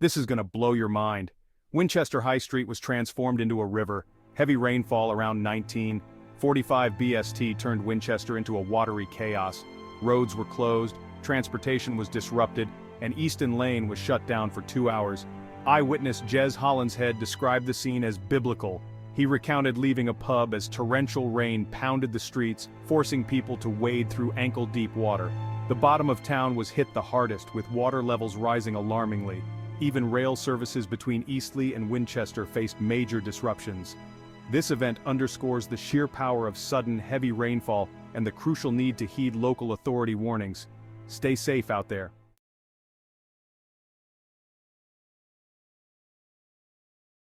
This is gonna blow your mind. Winchester High Street was transformed into a river. Heavy rainfall around 1945 BST turned Winchester into a watery chaos. Roads were closed, transportation was disrupted, and Easton Lane was shut down for 2 hours. Eyewitness Jez Hollinshead described the scene as biblical. He recounted leaving a pub as torrential rain pounded the streets, forcing people to wade through ankle-deep water. The bottom of town was hit the hardest, with water levels rising alarmingly. Even rail services between Eastleigh and Winchester faced major disruptions. This event underscores the sheer power of sudden, heavy rainfall and the crucial need to heed local authority warnings. Stay safe out there.